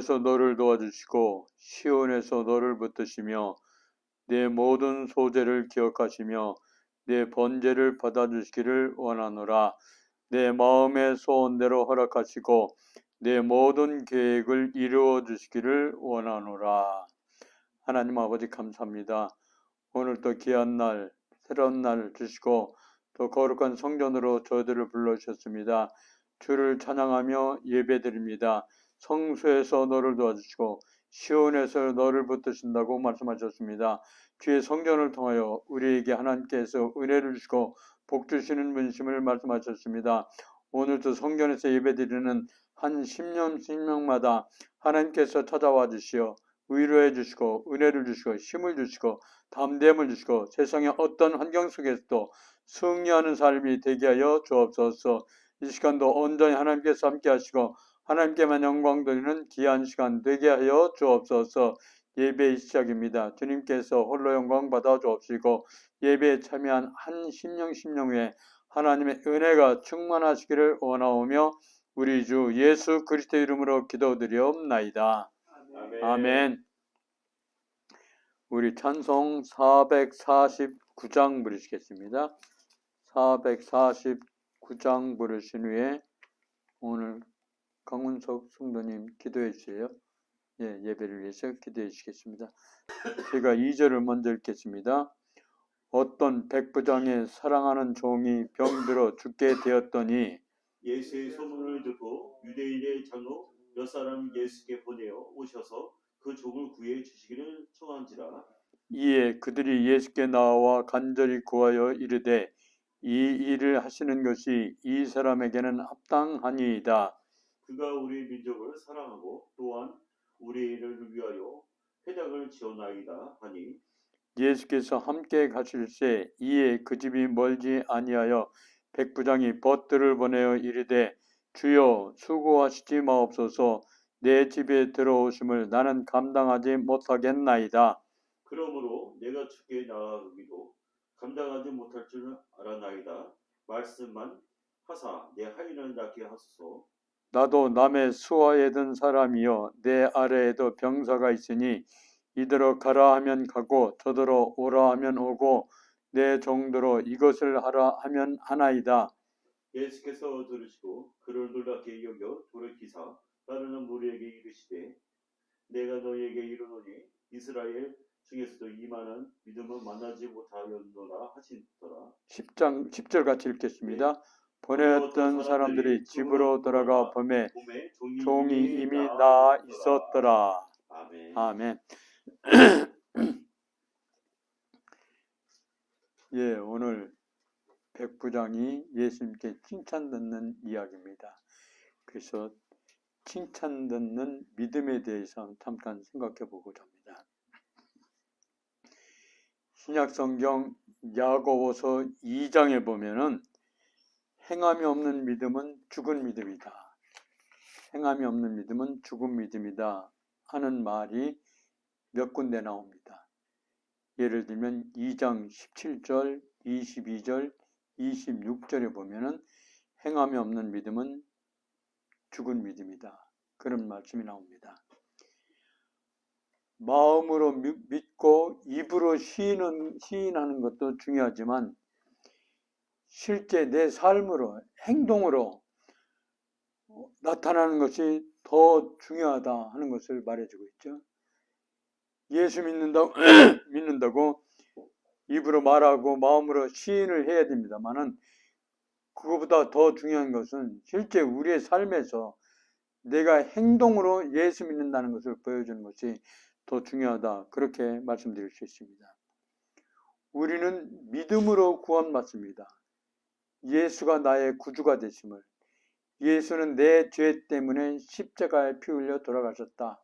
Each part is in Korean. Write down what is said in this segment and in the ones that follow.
성소에서 너를 도와주시고 시온에서 너를 붙드시며 내 모든 소재를 기억하시며 내 번제를 받아주시기를 원하노라. 내 마음의 소원대로 허락하시고 내 모든 계획을 이루어 주시기를 원하노라. 하나님 아버지 감사합니다. 오늘 또 귀한 날, 새로운 날 주시고 또 거룩한 성전으로 저희들을 불러주셨습니다. 주를 찬양하며 예배드립니다. 성소에서 너를 도와주시고 시온에서 너를 붙드신다고 말씀하셨습니다. 주의 성전을 통하여 우리에게 하나님께서 은혜를 주시고 복 주시는 분심을 말씀하셨습니다. 오늘도 성전에서 예배드리는 한 10명마다 하나님께서 찾아와 주시어 위로해 주시고 은혜를 주시고 힘을 주시고 담대함을 주시고 세상의 어떤 환경 속에서도 승리하는 삶이 되게 하여 주옵소서. 이 시간도 온전히 하나님께서 함께 하시고 하나님께만 영광 돌리는 귀한 시간 되게 하여 주옵소서. 예배의 시작입니다. 주님께서 홀로 영광 받아 주옵시고 예배에 참여한 한 심령에 하나님의 은혜가 충만하시기를 원하오며 우리 주 예수 그리스도 이름으로 기도드리옵나이다. 아멘. 우리 찬송 449장 부르시겠습니다. 449장 부르신 후에 오늘 강훈석 성도님 기도해 주세요. 예배를 위해서 기도해 주시겠습니다. 제가 2절을 먼저 읽겠습니다. 어떤 백부장의 사랑하는 종이 병들어 죽게 되었더니 예수의 소문을 듣고 유대인의 장로 몇 사람 예수께 보내어 오셔서 그 종을 구해 주시기를 청한지라. 이에 그들이 예수께 나와 간절히 구하여 이르되 이 일을 하시는 것이 이 사람에게는 합당하니이다. 그가 우리 민족을 사랑하고 또한 우리를 위하여 회당을 지어나이다 하니 예수께서 함께 가실새 이에 그 집이 멀지 아니하여 백부장이 벗들을 보내어 이르되 주여 수고하시지 마옵소서. 내 집에 들어오심을 나는 감당하지 못하겠나이다. 그러므로 내가 주께 나아가기도 감당하지 못할 줄 알아나이다. 말씀만 하사 내 하인을 낫게 하소서. 나도 남의 수하에 든 사람이여 내 아래에도 병사가 있으니 이더러 가라 하면 가고 저더러 오라 하면 오고 내 종대로 이것을 하라 하면 하나이다. 예수께서 들으시고 그를 놀랍게 여겨 돌이키사 따르는 무리에게 이르시되 내가 너희에게 이르노니 이스라엘 중에서도 이만한 믿음을 만나지 못하였노라 하시더라. 10절 같이 읽겠습니다. 보내었던 사람들이 집으로 돌아가 보매 종이 이미 나아 있었더라. 아멘. 오늘 백부장이 예수님께 칭찬 듣는 이야기입니다. 그래서 칭찬 듣는 믿음에 대해서 잠깐 생각해 보고자 합니다. 신약성경 야고보서 2장에 보면은 행함이 없는 믿음은 죽은 믿음이다. 행함이 없는 믿음은 죽은 믿음이다 하는 말이 몇 군데 나옵니다. 예를 들면 2장 17절, 22절, 26절에 보면은 행함이 없는 믿음은 죽은 믿음이다. 그런 말씀이 나옵니다. 마음으로 믿고 입으로 시인하는 것도 중요하지만 실제 내 삶으로 행동으로 나타나는 것이 더 중요하다 하는 것을 말해주고 있죠. 예수 믿는다고 입으로 말하고 마음으로 시인을 해야 됩니다만은 그것보다 더 중요한 것은 실제 우리의 삶에서 내가 행동으로 예수 믿는다는 것을 보여주는 것이 더 중요하다. 그렇게 말씀드릴 수 있습니다. 우리는 믿음으로 구원받습니다. 예수가 나의 구주가 되심을, 예수는 내 죄 때문에 십자가에 피 흘려 돌아가셨다.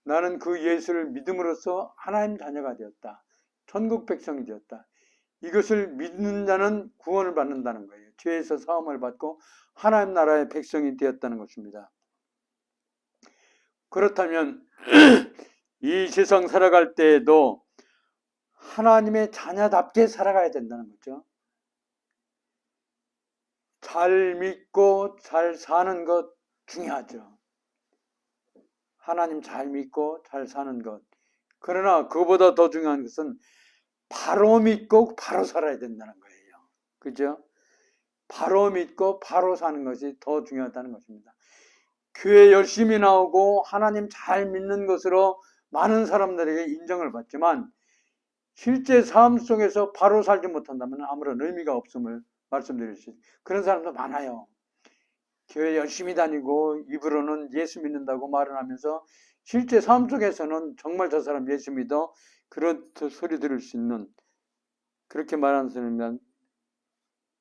나는 그 예수를 믿음으로써 하나님 자녀가 되었다. 천국 백성이 되었다. 이것을 믿는 자는 구원을 받는다는 거예요. 죄에서 사함을 받고 하나님 나라의 백성이 되었다는 것입니다. 그렇다면 이 세상 살아갈 때에도 하나님의 자녀답게 살아가야 된다는 거죠. 잘 믿고 잘 사는 것 중요하죠. 하나님 잘 믿고 잘 사는 것. 그러나 그보다 더 중요한 것은 바로 믿고 바로 살아야 된다는 거예요. 그죠? 바로 믿고 바로 사는 것이 더 중요하다는 것입니다. 교회 열심히 나오고 하나님 잘 믿는 것으로 많은 사람들에게 인정을 받지만 실제 삶 속에서 바로 살지 못한다면 아무런 의미가 없음을 말씀드릴 수 있어요. 그런 사람도 많아요. 교회 열심히 다니고 입으로는 예수 믿는다고 말을 하면서 실제 삶 속에서는 정말 저 사람 예수 믿어 그런 소리 들을 수 있는 그렇게 말하는 사람이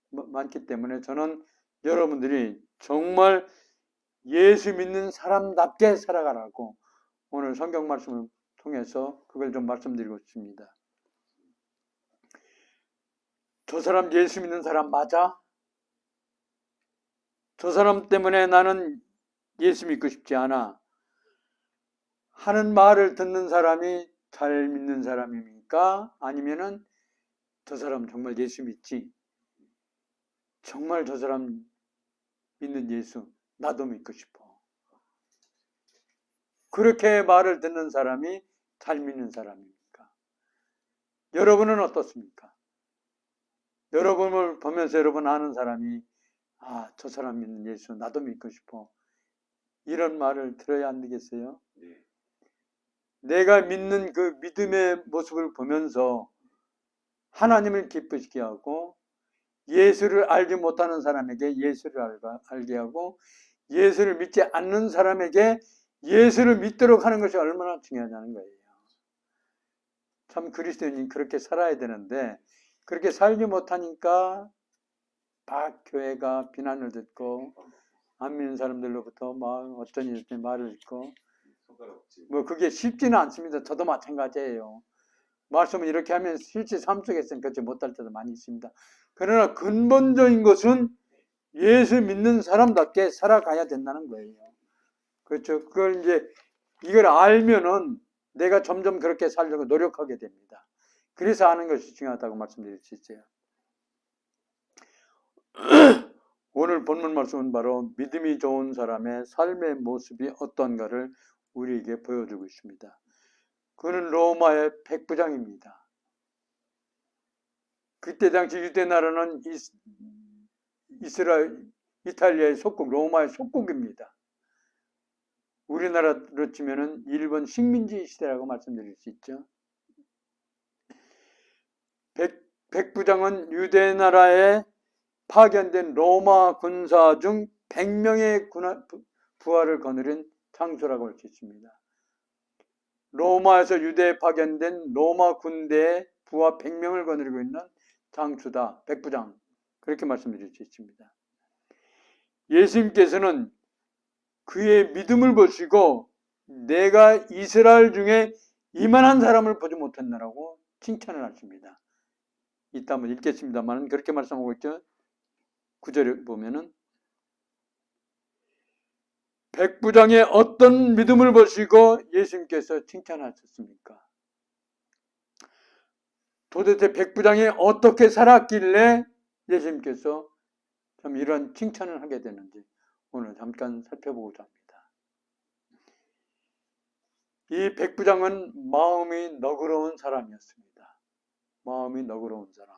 많기 때문에 저는 여러분들이 정말 예수 믿는 사람답게 살아가라고 오늘 성경 말씀을 통해서 그걸 좀 말씀드리고 싶습니다. 저 사람 예수 믿는 사람 맞아? 저 사람 때문에 나는 예수 믿고 싶지 않아. 하는 말을 듣는 사람이 잘 믿는 사람입니까? 아니면은 저 사람 정말 예수 믿지? 정말 저 사람 믿는 예수 나도 믿고 싶어. 그렇게 말을 듣는 사람이 잘 믿는 사람입니까? 여러분은 어떻습니까? 여러분을 보면서 여러분 아는 사람이 저 사람 믿는 예수 나도 믿고 싶어. 이런 말을 들어야 안 되겠어요? 네. 내가 믿는 그 믿음의 모습을 보면서 하나님을 기쁘시게 하고 예수를 알지 못하는 사람에게 예수를 알게 하고 예수를 믿지 않는 사람에게 예수를 믿도록 하는 것이 얼마나 중요하냐는 거예요. 참 그리스도인이 그렇게 살아야 되는데 그렇게 살지 못하니까 막 교회가 비난을 듣고 안 믿는 사람들로부터 막 어떤 일들 말을 듣고 뭐 그게 쉽지는 않습니다. 저도 마찬가지예요. 말씀을 이렇게 하면 실제 삶 속에서는 그렇지 못할 때도 많이 있습니다. 그러나 근본적인 것은 예수 믿는 사람답게 살아가야 된다는 거예요. 그렇죠. 그걸 이제 이걸 알면은 내가 점점 그렇게 살려고 노력하게 됩니다. 그래서 아는 것이 중요하다고 말씀드릴 수 있어요. 오늘 본문 말씀은 바로 믿음이 좋은 사람의 삶의 모습이 어떤가를 우리에게 보여주고 있습니다. 그는 로마의 백부장입니다. 그때 당시 유대 나라는 이탈리아의 속국, 로마의 속국입니다. 우리나라로 치면은 일본 식민지 시대라고 말씀드릴 수 있죠. 백부장은 유대 나라에 파견된 로마 군사 중 100명의 부하를 거느린 장수라고 할 수 있습니다. 로마에서 유대에 파견된 로마 군대의 부하 100명을 거느리고 있는 장수다, 백부장. 그렇게 말씀드릴 수 있습니다. 예수님께서는 그의 믿음을 보시고 내가 이스라엘 중에 이만한 사람을 보지 못했나라고 칭찬을 하십니다. 이따 한번 읽겠습니다만 그렇게 말씀하고 있죠. 9절에 보면은 백부장의 어떤 믿음을 보시고 예수님께서 칭찬하셨습니까? 도대체 백부장이 어떻게 살았길래 예수님께서 참 이런 칭찬을 하게 되는지 오늘 잠깐 살펴보고자 합니다. 이 백부장은 마음이 너그러운 사람이었습니다. 마음이 너그러운 사람.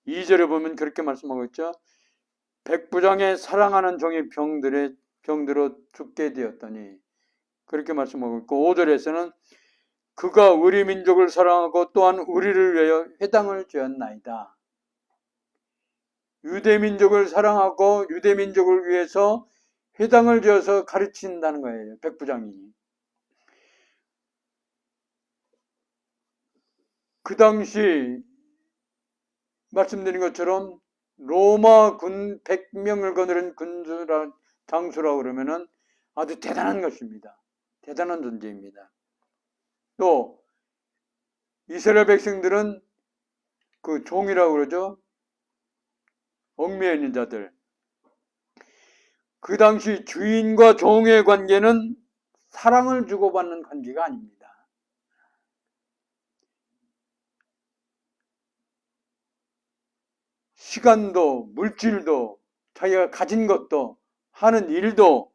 2절에 보면 그렇게 말씀하고 있죠. 백부장의 사랑하는 종이 병들어 죽게 되었더니 그렇게 말씀하고 있고 5절에서는 그가 우리 민족을 사랑하고 또한 우리를 위하여 회당을 지었나이다. 유대민족을 사랑하고 유대민족을 위해서 회당을 지어서 가르친다는 거예요. 백부장이. 그 당시 말씀드린 것처럼 로마 군 100명을 거느린 장수라고 그러면은 아주 대단한 것입니다. 대단한 존재입니다. 또 이스라엘 백성들은 그 종이라고 그러죠. 얽매여 있는 자들. 그 당시 주인과 종의 관계는 사랑을 주고받는 관계가 아닙니다. 시간도 물질도 자기가 가진 것도 하는 일도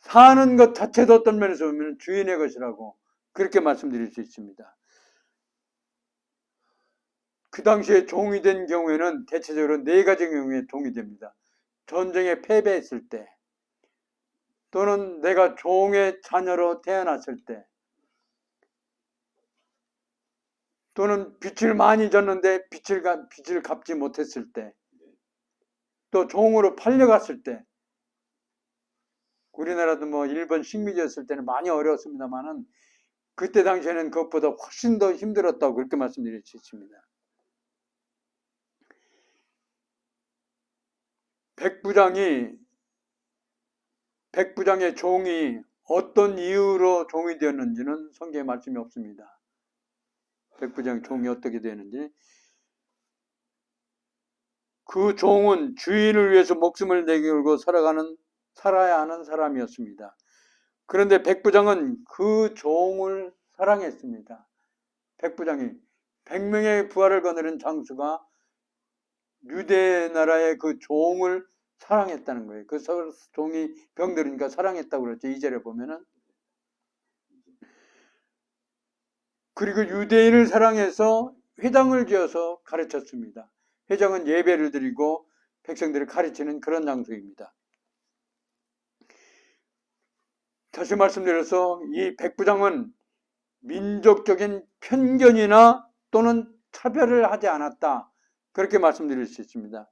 사는 것 자체도 어떤 면에서 보면 주인의 것이라고 그렇게 말씀드릴 수 있습니다. 그 당시에 종이 된 경우에는 대체적으로 네 가지 경우에 종이 됩니다. 전쟁에 패배했을 때, 또는 내가 종의 자녀로 태어났을 때, 또는 빚을 많이 졌는데 빚을 갚지 못했을 때, 또 종으로 팔려갔을 때, 우리나라도 뭐 일본 식민지였을 때는 많이 어려웠습니다만은 그때 당시에는 그것보다 훨씬 더 힘들었다고 그렇게 말씀드릴 수 있습니다. 백부장의 종이 어떤 이유로 종이 되었는지는 성경에 말씀이 없습니다. 백부장 종이 어떻게 되는지. 그 종은 주인을 위해서 목숨을 내걸고 살아야 하는 사람이었습니다. 그런데 백부장은 그 종을 사랑했습니다. 백부장이 100명의 부하를 거느린 장수가 유대 나라의 그 종을 사랑했다는 거예요. 그 종이 병들으니까 사랑했다고 그랬죠. 2절에 보면은. 그리고 유대인을 사랑해서 회당을 지어서 가르쳤습니다. 회당은 예배를 드리고 백성들을 가르치는 그런 장소입니다. 다시 말씀드려서 이 백부장은 민족적인 편견이나 또는 차별을 하지 않았다. 그렇게 말씀드릴 수 있습니다.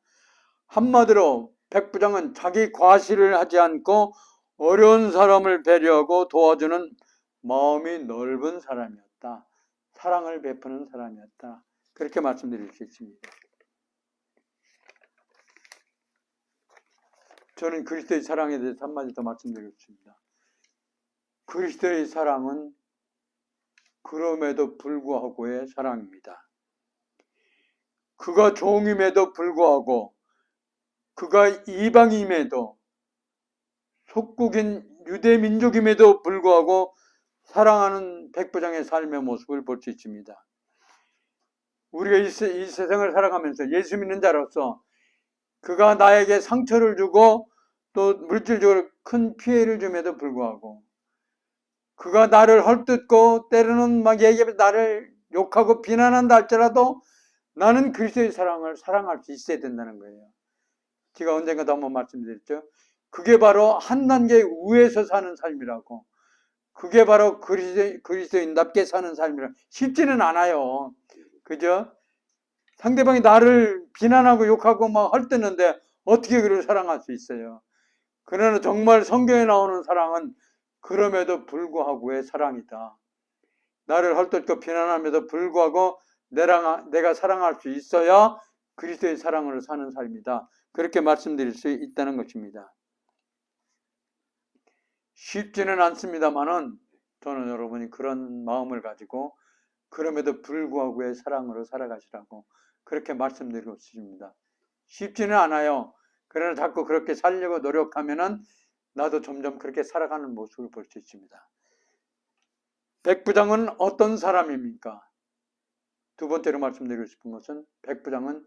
한마디로 백부장은 자기 과시를 하지 않고 어려운 사람을 배려하고 도와주는 마음이 넓은 사람이었다. 사랑을 베푸는 사람이었다. 그렇게 말씀드릴 수 있습니다. 저는 그리스도의 사랑에 대해서 한마디 더 말씀드리겠습니다. 그리스도의 사랑은 그럼에도 불구하고의 사랑입니다. 그가 종임에도 불구하고, 그가 이방임에도, 속국인 유대민족임에도 불구하고 사랑하는 백부장의 삶의 모습을 볼 수 있습니다. 우리가 이 세상을 살아가면서 예수 믿는 자로서 그가 나에게 상처를 주고 또 물질적으로 큰 피해를 줌에도 불구하고, 그가 나를 헐뜯고 때로는 막 얘기하면서 나를 욕하고 비난한다 할지라도 나는 그리스도의 사랑을 사랑할 수 있어야 된다는 거예요. 제가 언젠가도 한번 말씀드렸죠. 그게 바로 한 단계 위에서 사는 삶이라고. 그게 바로 그리스도인답게 사는 삶이라고. 쉽지는 않아요. 그죠? 상대방이 나를 비난하고 욕하고 막 헐뜯는데 어떻게 그를 사랑할 수 있어요? 그러나 정말 성경에 나오는 사랑은 그럼에도 불구하고의 사랑이다. 나를 헐뜯고 비난함에도 불구하고 내가 사랑할 수 있어야 그리스도의 사랑으로 사는 삶이다. 그렇게 말씀드릴 수 있다는 것입니다. 쉽지는 않습니다만은 저는 여러분이 그런 마음을 가지고 그럼에도 불구하고의 사랑으로 살아가시라고 그렇게 말씀드리고 싶습니다. 쉽지는 않아요. 그러나 자꾸 그렇게 살려고 노력하면은 나도 점점 그렇게 살아가는 모습을 볼 수 있습니다. 백부장은 어떤 사람입니까? 두 번째로 말씀드리고 싶은 것은 백부장은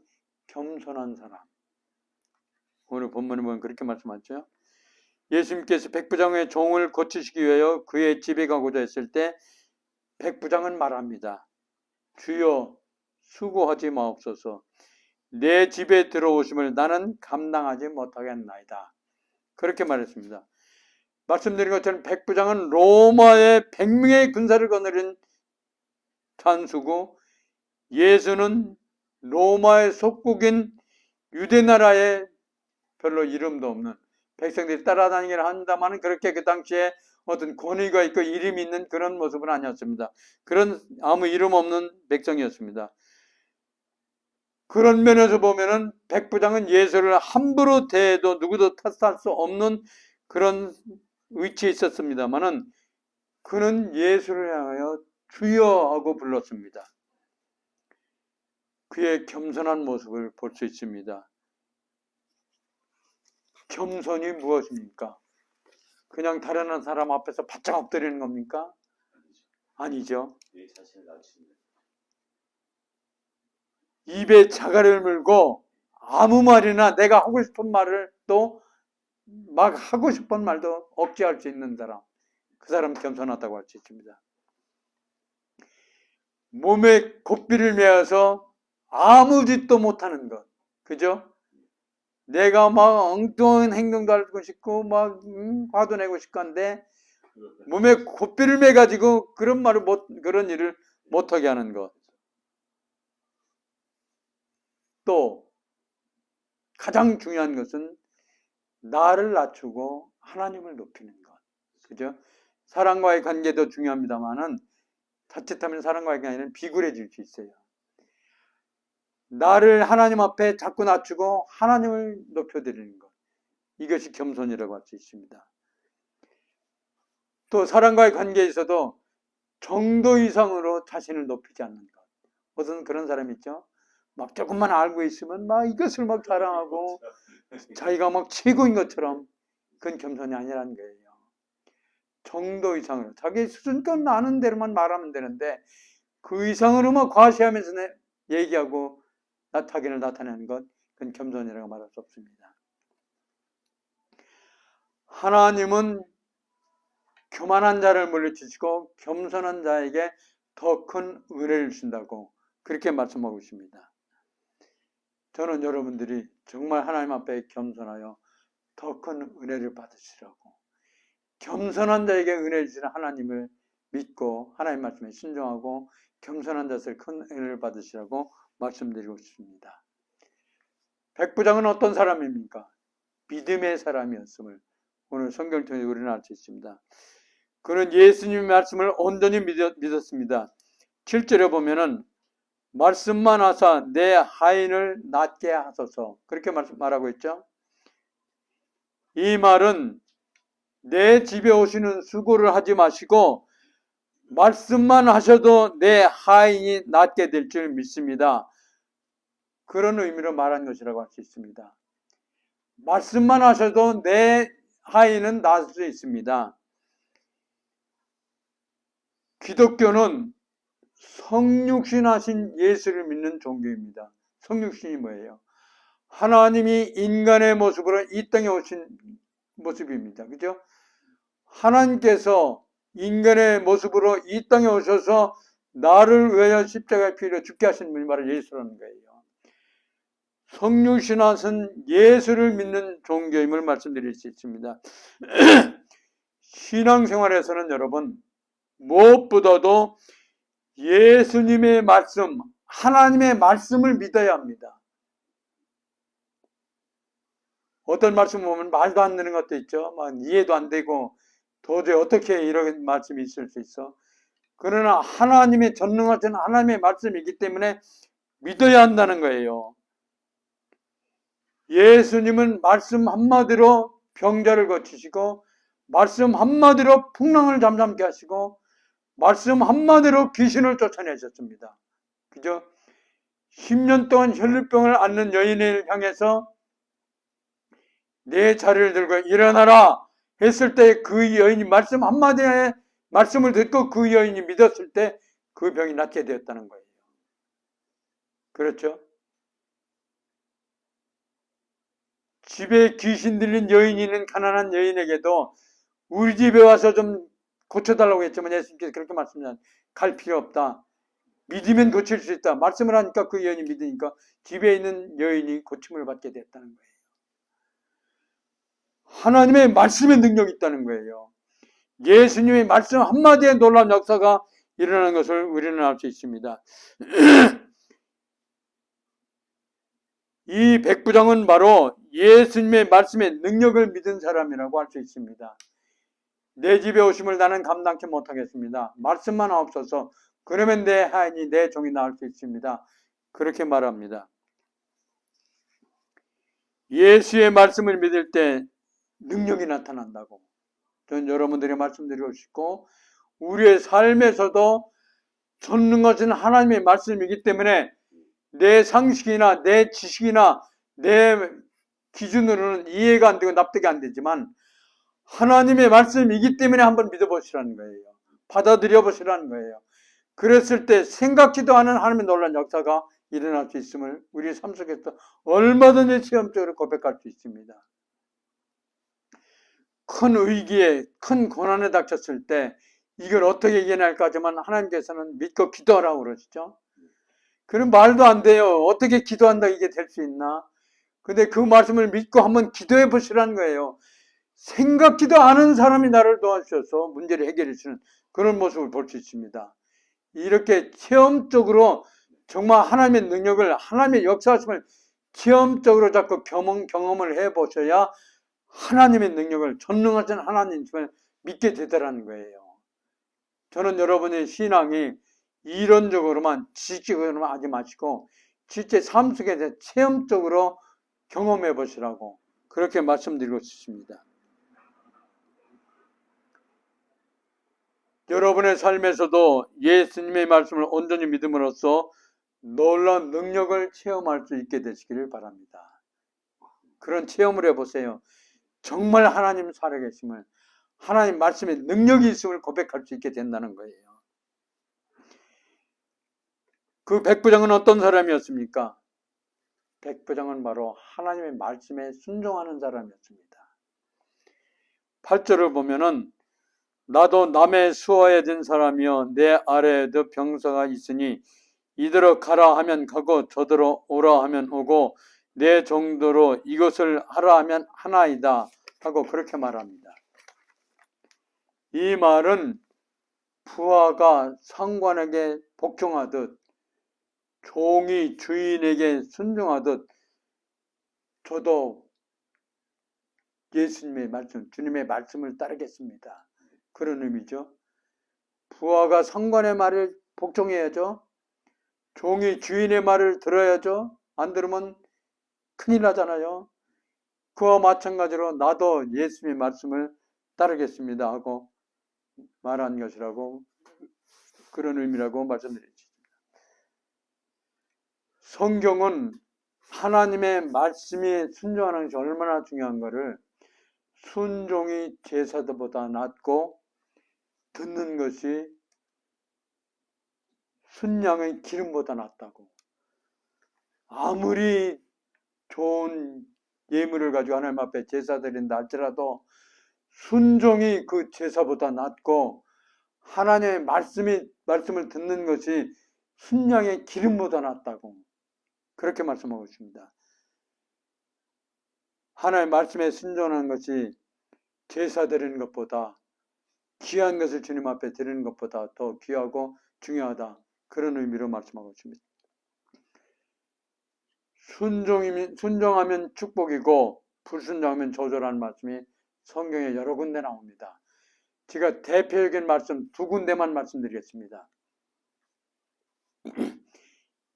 겸손한 사람. 오늘 본문에 보면 그렇게 말씀하죠. 예수님께서 백부장의 종을 고치시기 위하여 그의 집에 가고자 했을 때 백부장은 말합니다. 주여 수고하지 마옵소서. 내 집에 들어오심을 나는 감당하지 못하겠나이다. 그렇게 말했습니다. 말씀드린 것처럼 백부장은 로마의 100명의 군사를 거느린 장수고, 예수는 로마의 속국인 유대나라에 별로 이름도 없는, 백성들이 따라다니기를 한다만 그렇게 그 당시에 어떤 권위가 있고 이름이 있는 그런 모습은 아니었습니다. 그런 아무 이름 없는 백성이었습니다. 그런 면에서 보면은 백부장은 예수를 함부로 대해도 누구도 탓할 수 없는 그런 위치에 있었습니다만은 그는 예수를 향하여 주여 하고 불렀습니다. 그의 겸손한 모습을 볼 수 있습니다. 겸손이 무엇입니까? 그냥 다른 사람 앞에서 바짝 엎드리는 겁니까? 아니죠. 입에 자갈을 물고 아무 말이나 내가 하고 싶은 말을 또 막 하고 싶은 말도 억제할 수 있는 사람, 그 사람 겸손하다고 할 수 있습니다. 몸에 고삐를 메어서 아무 짓도 못하는 것, 그죠? 내가 막 엉뚱한 행동도 하고 싶고 막 화도 내고 싶고 한데 몸에 고삐를 매 가지고 그런 말을 그런 일을 못하게 하는 것. 또 가장 중요한 것은 나를 낮추고 하나님을 높이는 것. 그죠? 사람과의 관계도 중요합니다만은 자칫하면 사람과의 관계는 비굴해질 수 있어요. 나를 하나님 앞에 자꾸 낮추고 하나님을 높여드리는 것. 이것이 겸손이라고 할 수 있습니다. 또 사람과의 관계에 있어도 정도 이상으로 자신을 높이지 않는 것. 무슨 그런 사람 있죠? 막 조금만 알고 있으면 막 이것을 막 자랑하고 자기가 막 최고인 것처럼, 그건 겸손이 아니라는 거예요. 정도 이상으로 자기 수준껏 아는 대로만 말하면 되는데 그 이상으로만 과시하면서 얘기하고 자기를 나타내는 것, 그건 겸손이라고 말할 수 없습니다. 하나님은 교만한 자를 물리치시고 겸손한 자에게 더 큰 은혜를 주신다고 그렇게 말씀하고 있습니다. 저는 여러분들이 정말 하나님 앞에 겸손하여 더 큰 은혜를 받으시라고, 겸손한 자에게 은혜를 주시는 하나님을 믿고 하나님 말씀에 순종하고 겸손한 자에게 큰 은혜를 받으시라고 말씀드리고 싶습니다. 백부장은 어떤 사람입니까? 믿음의 사람이었음을 오늘 성경을 통해 우리는 알 수 있습니다. 그는 예수님의 말씀을 온전히 믿었습니다. 7절에 보면은 말씀만 하사 내 하인을 낫게 하소서, 그렇게 말하고 있죠. 이 말은 내 집에 오시는 수고를 하지 마시고 말씀만 하셔도 내 하인이 낫게 될 줄 믿습니다. 그런 의미로 말한 것이라고 할 수 있습니다. 말씀만 하셔도 내 하인은 나을 수 있습니다. 기독교는 성육신하신 예수를 믿는 종교입니다. 성육신이 뭐예요? 하나님이 인간의 모습으로 이 땅에 오신 모습입니다. 그죠? 하나님께서 인간의 모습으로 이 땅에 오셔서 나를 위하여 십자가의 피로 죽게 하신 분이 바로 예수라는 거예요. 성육신하신 예수를 믿는 종교임을 말씀드릴 수 있습니다. 신앙생활에서는 여러분 무엇보다도 예수님의 말씀, 하나님의 말씀을 믿어야 합니다. 어떤 말씀 보면 말도 안 되는 것도 있죠. 막 이해도 안 되고 도저히 어떻게 이런 말씀이 있을 수 있어. 그러나 하나님의 전능하신 하나님의 말씀이기 때문에 믿어야 한다는 거예요. 예수님은 말씀 한마디로 병자를 고치시고 말씀 한마디로 풍랑을 잠잠케 하시고 말씀 한마디로 귀신을 쫓아내셨습니다. 그죠? 10년 동안 혈루병을 앓는 여인을 향해서 내 자리를 들고 일어나라 했을 때 그 여인이 말씀 한마디에 말씀을 듣고 그 여인이 믿었을 때 그 병이 낫게 되었다는 거예요. 그렇죠? 집에 귀신 들린 여인이 있는 가난한 여인에게도 우리 집에 와서 좀 고쳐달라고 했지만 예수님께서 그렇게 말씀하셨습니다. 갈 필요 없다. 믿으면 고칠 수 있다. 말씀을 하니까 그 여인이 믿으니까 집에 있는 여인이 고침을 받게 됐다는 거예요. 하나님의 말씀의 능력이 있다는 거예요. 예수님의 말씀 한마디에 놀라운 역사가 일어나는 것을 우리는 알 수 있습니다. 이 백부장은 바로 예수님의 말씀의 능력을 믿은 사람이라고 할 수 있습니다. 내 집에 오심을 나는 감당치 못하겠습니다. 말씀만 없어서 그러면 내 하인이 내 종이 나을 수 있습니다. 그렇게 말합니다. 예수의 말씀을 믿을 때 능력이 나타난다고 저는 여러분들이 말씀드리고 싶고, 우리의 삶에서도 전능하신 하나님의 말씀이기 때문에 내 상식이나 내 지식이나 내 기준으로는 이해가 안 되고 납득이 안 되지만 하나님의 말씀이기 때문에 한번 믿어보시라는 거예요. 받아들여 보시라는 거예요. 그랬을 때 생각지도 않은 하나님의 놀라운 역사가 일어날 수 있음을 우리 삶 속에서 얼마든지 체험적으로 고백할 수 있습니다. 큰 위기에 큰 고난에 닥쳤을 때 이걸 어떻게 이겨낼까 하지만 하나님께서는 믿고 기도하라고 그러시죠. 그런 말도 안 돼요. 어떻게 기도한다 이게 될 수 있나? 근데 그 말씀을 믿고 한번 기도해 보시라는 거예요. 생각지도 않은 사람이 나를 도와주셔서 문제를 해결해 주는 그런 모습을 볼 수 있습니다. 이렇게 체험적으로 정말 하나님의 능력을, 하나님의 역사하심을 체험적으로 자꾸 경험을 해보셔야 하나님의 능력을, 전능하신 하나님을 믿게 되더라는 거예요. 저는 여러분의 신앙이 이론적으로만, 지식적으로만 하지 마시고 실제 삶 속에서 체험적으로 경험해 보시라고 그렇게 말씀드리고 싶습니다. 여러분의 삶에서도 예수님의 말씀을 온전히 믿음으로써 놀라운 능력을 체험할 수 있게 되시기를 바랍니다. 그런 체험을 해보세요. 정말 하나님 살아계심을, 하나님 말씀에 능력이 있음을 고백할 수 있게 된다는 거예요. 그 백부장은 어떤 사람이었습니까? 백부장은 바로 하나님의 말씀에 순종하는 사람이었습니다. 8절을 보면은 나도 남의 수하에 든 사람이여 내 아래에도 병사가 있으니 이대로 가라 하면 가고 저대로 오라 하면 오고 내 정도로 이것을 하라 하면 하나이다 하고 그렇게 말합니다. 이 말은 부하가 상관에게 복종하듯 종이 주인에게 순종하듯 저도 예수님의 말씀, 주님의 말씀을 따르겠습니다. 그런 의미죠. 부하가 상관의 말을 복종해야죠. 종이 주인의 말을 들어야죠. 안 들으면 큰일 나잖아요. 그와 마찬가지로 나도 예수님의 말씀을 따르겠습니다 하고 말한 것이라고, 그런 의미라고 말씀드리겠습니다. 성경은 하나님의 말씀에 순종하는 것이 얼마나 중요한 것을 순종이 제사도보다 낫고 듣는 것이 순양의 기름보다 낫다고. 아무리 좋은 예물을 가지고 하나님 앞에 제사 드린다 할지라도 순종이 그 제사보다 낫고 하나님의 말씀을 듣는 것이 순양의 기름보다 낫다고 그렇게 말씀하고 있습니다. 하나님의 말씀에 순종하는 것이 제사 드리는 것보다, 귀한 것을 주님 앞에 드리는 것보다 더 귀하고 중요하다, 그런 의미로 말씀하고 있습니다. 순종하면 축복이고 불순종하면 저주라는 말씀이 성경에 여러 군데 나옵니다. 제가 대표적인 말씀 두 군데만 말씀드리겠습니다.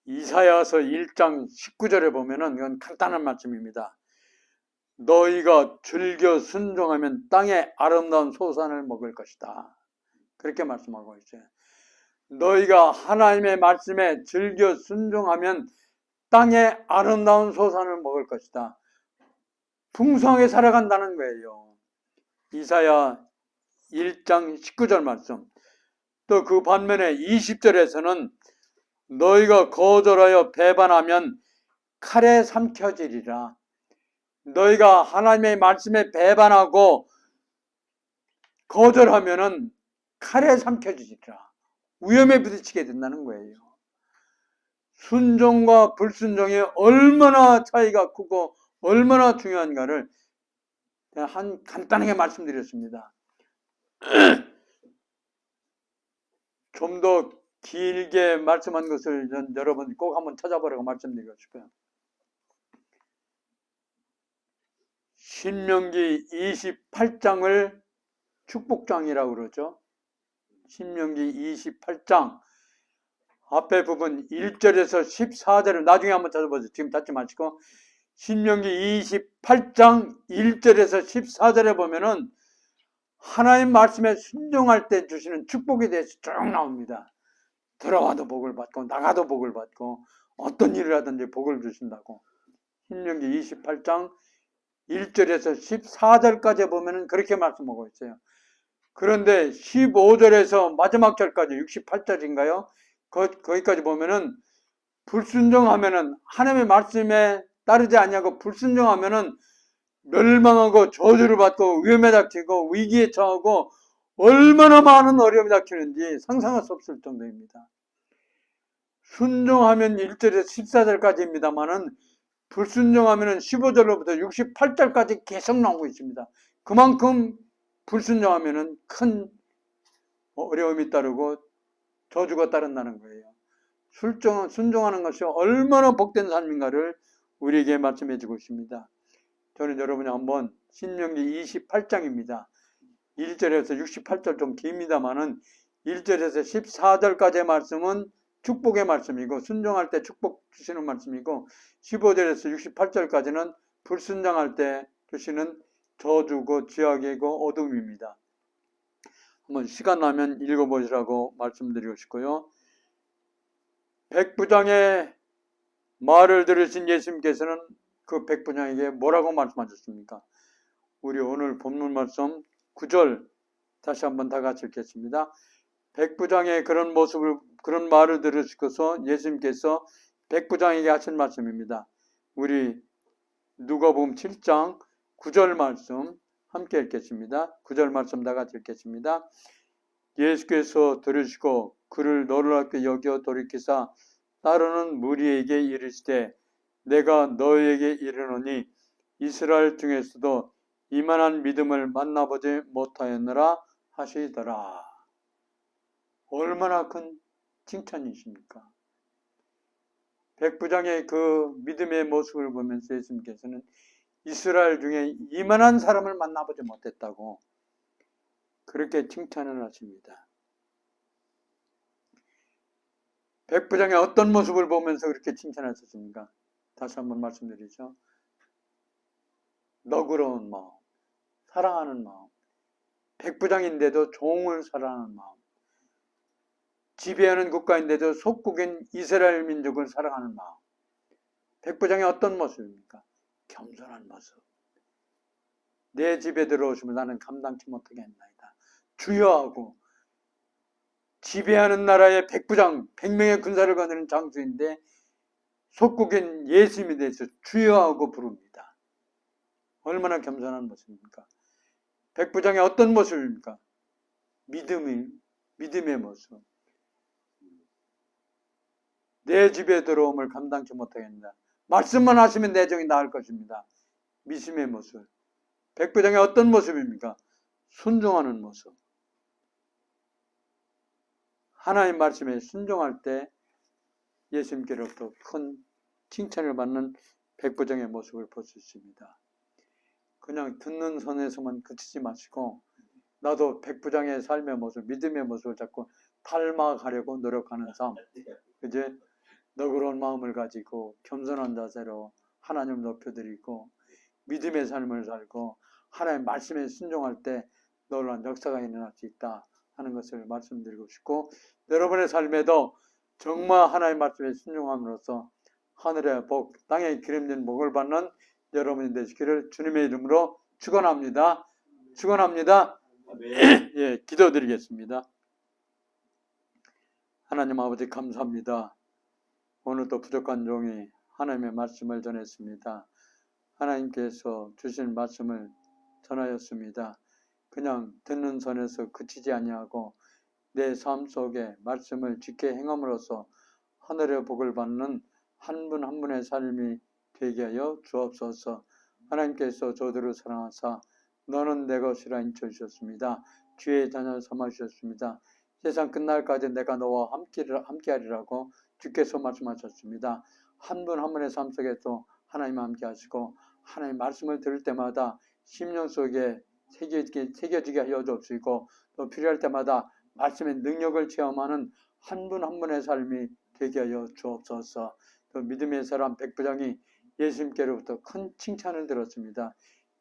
이사야서 1장 19절에 보면은 이건 간단한 말씀입니다. 너희가 즐겨 순종하면 땅의 아름다운 소산을 먹을 것이다. 그렇게 말씀하고 있어요. 너희가 하나님의 말씀에 즐겨 순종하면 땅의 아름다운 소산을 먹을 것이다. 풍성하게 살아간다는 거예요. 이사야 1장 19절 말씀. 또 그 반면에 20절에서는 너희가 거절하여 배반하면 칼에 삼켜지리라. 너희가 하나님의 말씀에 배반하고 거절하면은 칼에 삼켜지리라. 위험에 부딪히게 된다는 거예요. 순종과 불순종이 얼마나 차이가 크고 얼마나 중요한가를 간단하게 말씀드렸습니다. 좀 더 길게 말씀한 것을 여러분 꼭 한번 찾아보라고 말씀드리고 싶어요. 신명기 28장을 축복장이라고 그러죠. 신명기 28장 앞에 부분 1절에서 14절을 나중에 한번 찾아보세요. 지금 찾지 마시고 신명기 28장 1절에서 14절에 보면은 하나님 말씀에 순종할 때 주시는 축복에 대해서 쭉 나옵니다. 들어와도 복을 받고 나가도 복을 받고 어떤 일을 하든지 복을 주신다고. 신명기 28장 1절에서 14절까지 보면은 그렇게 말씀하고 있어요. 그런데 15절에서 마지막 절까지 68절인가요? 거기까지 보면은 불순종하면은 하나님의 말씀에 따르지 아니하고 불순종하면은 멸망하고 저주를 받고 위험에 닥치고 위기에 처하고 얼마나 많은 어려움이 닥치는지 상상할 수 없을 정도입니다. 순종하면 1절에서 14절까지입니다만은 불순종하면 15절로부터 68절까지 계속 나오고 있습니다. 그만큼 불순종하면 큰 어려움이 따르고 저주가 따른다는 거예요. 순종하는 것이 얼마나 복된 삶인가를 우리에게 말씀해 주고 있습니다. 저는 여러분이 한번 신명기 28장입니다. 1절에서 68절 좀 깁니다만은 1절에서 14절까지의 말씀은 축복의 말씀이고 순종할 때 축복 주시는 말씀이고 15절에서 68절까지는 불순종할 때 주시는 저주고 지옥이고 어둠입니다. 한번 시간 나면 읽어보시라고 말씀드리고 싶고요. 백부장의 말을 들으신 예수님께서는 그 백부장에게 뭐라고 말씀하셨습니까? 우리 오늘 본문 말씀 9절 다시 한번 다 같이 읽겠습니다. 백부장의 그런 모습을 그런 말을 들으시고서 예수님께서 백부장에게 하신 말씀입니다. 우리 누가복음 7장 9절 말씀 함께 읽겠습니다. 9절 말씀 다 같이 읽겠습니다. 예수께서 들으시고 그를 놀랍게 여겨 돌이키사 따르는 무리에게 이르시되 내가 너희에게 이르노니 이스라엘 중에서도 이만한 믿음을 만나보지 못하였느라 하시더라. 얼마나 큰 칭찬이십니까? 백부장의 그 믿음의 모습을 보면서 예수님께서는 이스라엘 중에 이만한 사람을 만나보지 못했다고 그렇게 칭찬을 하십니다. 백부장의 어떤 모습을 보면서 그렇게 칭찬하셨습니까? 다시 한번 말씀드리죠. 너그러운 마음, 사랑하는 마음, 백부장인데도 종을 사랑하는 마음, 지배하는 국가인데도 속국인 이스라엘 민족을 사랑하는 마음. 백부장의 어떤 모습입니까? 겸손한 모습. 내 집에 들어오시면 나는 감당치 못하겠나이다. 주여하고 지배하는 나라의 백부장, 100명의 군사를 거느리는 장수인데 속국인 예수님에 대해서 주여하고 부릅니다. 얼마나 겸손한 모습입니까? 백부장의 어떤 모습입니까? 믿음의 모습. 내 집에 들어옴을 감당치 못하겠다. 말씀만 하시면 내 종이 나을 것입니다. 믿음의 모습. 백부장의 어떤 모습입니까? 순종하는 모습. 하나님 말씀에 순종할 때 예수님께로부터 큰 칭찬을 받는 백부장의 모습을 볼 수 있습니다. 그냥 듣는 선에서만 그치지 마시고 나도 백부장의 삶의 모습, 믿음의 모습을 자꾸 닮아가려고 노력하는 삶. 이제 너그러운 마음을 가지고 겸손한 자세로 하나님을 높여드리고 믿음의 삶을 살고 하나님 말씀에 순종할 때 놀라운 역사가 일어날 수 있다 하는 것을 말씀드리고 싶고 여러분의 삶에도 정말 하나님 말씀에 순종함으로써 하늘의 복, 땅에 기름진 복을 받는 여러분이 되시기를 주님의 이름으로 축원합니다. 축원합니다. 예, 기도드리겠습니다. 하나님 아버지 감사합니다. 오늘도 부족한 종이 하나님의 말씀을 전했습니다. 하나님께서 주신 말씀을 전하였습니다. 그냥 듣는 선에서 그치지 아니하고 내 삶 속에 말씀을 지켜 행함으로써 하늘의 복을 받는 한 분 한 분의 삶이 되게 하여 주옵소서. 하나님께서 저들을 사랑하사 너는 내 것이라 인쳐주셨습니다. 주의 자녀 삼아주셨습니다. 세상 끝날까지 내가 너와 함께하리라고 주께서 말씀하셨습니다. 한 분 한 분의 삶 속에서 하나님 함께 하시고 하나님 말씀을 들을 때마다 심령 속에 새겨지게 하여 주옵시고 또 필요할 때마다 말씀의 능력을 체험하는 한 분 한 분의 삶이 되게 하여 주옵소서. 또 믿음의 사람 백부장이 예수님께로부터 큰 칭찬을 들었습니다.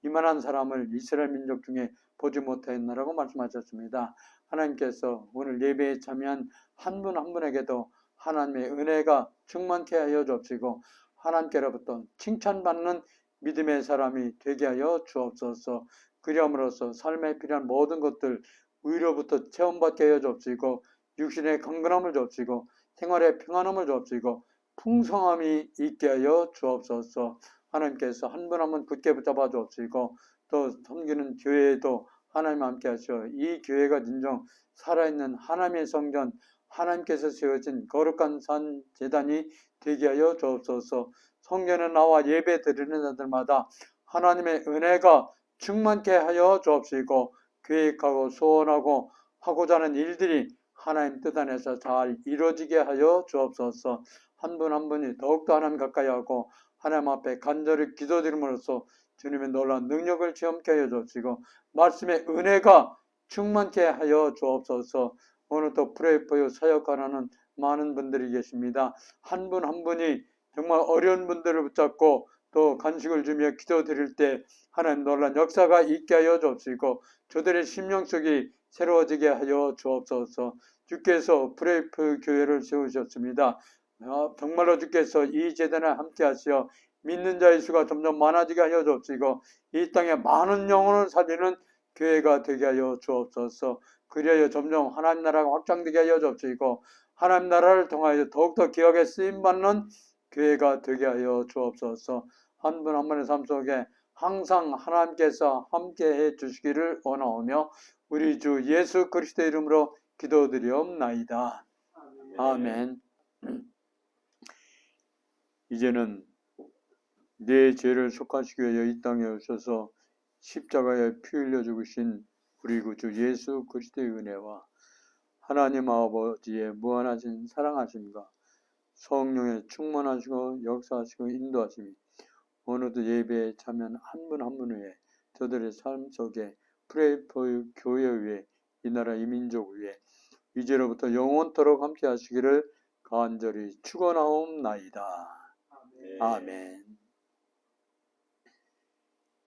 이만한 사람을 이스라엘 민족 중에 보지 못했나라고 말씀하셨습니다. 하나님께서 오늘 예배에 참여한 한 분 한 분에게도 하나님의 은혜가 충만케 하여 주옵시고 하나님께로부터 칭찬받는 믿음의 사람이 되게 하여 주옵소서. 그리함으로써 삶에 필요한 모든 것들 위로부터 체험받게 하여 주옵시고 육신의 건강함을 주옵시고 생활의 평안함을 주옵시고 풍성함이 있게 하여 주옵소서. 하나님께서 한 분 한 분 굳게 붙잡아 주옵시고 또 섬기는 교회에도 하나님 함께 하시어 이 교회가 진정 살아있는 하나님의 성전, 하나님께서 세워진 거룩한 산 제단이 되게 하여 주옵소서. 성전에 나와 예배 드리는 자들마다 하나님의 은혜가 충만케 하여 주옵시고 계획하고 소원하고 하고자 하는 일들이 하나님 뜻 안에서 잘 이루어지게 하여 주옵소서. 한 분 한 분이 더욱더 하나님 가까이 하고 하나님 앞에 간절히 기도드림으로써 주님의 놀라운 능력을 체험케 하여 주옵시고 말씀의 은혜가 충만케 하여 주옵소서. 오늘도 프레이포유 사역하는 많은 분들이 계십니다. 한 분 한 분이 정말 어려운 분들을 붙잡고 또 간식을 주며 기도드릴 때 하나님 놀라운 역사가 있게 하여 주옵시고 저들의 심령 속이 새로워지게 하여 주옵소서. 주께서 프레이포유 교회를 세우셨습니다. 정말로 주께서 이 재단에 함께 하시어 믿는 자의 수가 점점 많아지게 하여 주옵시고 이 땅에 많은 영혼을 살리는 교회가 되게 하여 주옵소서. 그리하여 점점 하나님 나라가 확장되게 하여 주옵시고 하나님 나라를 통하여 더욱더 기억에 쓰임받는 교회가 되게 하여 주옵소서. 한 분 한 분의 삶 속에 항상 하나님께서 함께해 주시기를 원하오며 우리 주 예수 그리스도의 이름으로 기도드리옵나이다. 아멘. 이제는 내 죄를 속하시기 위하여 이 땅에 오셔서 십자가에 피 흘려 죽으신 우리 구주 예수 그리스도의 은혜와 하나님 아버지의 무한하신 사랑하심과 성령의 충만하시고 역사하시고 인도하심이 오늘도 예배에 참여한 한 분 한 분 위에 저들의 삶 속에 프레이포유 교회 위에 이 나라 이 민족 위에 이제로부터 영원토록 함께 하시기를 간절히 축원하옵나이다. 아멘.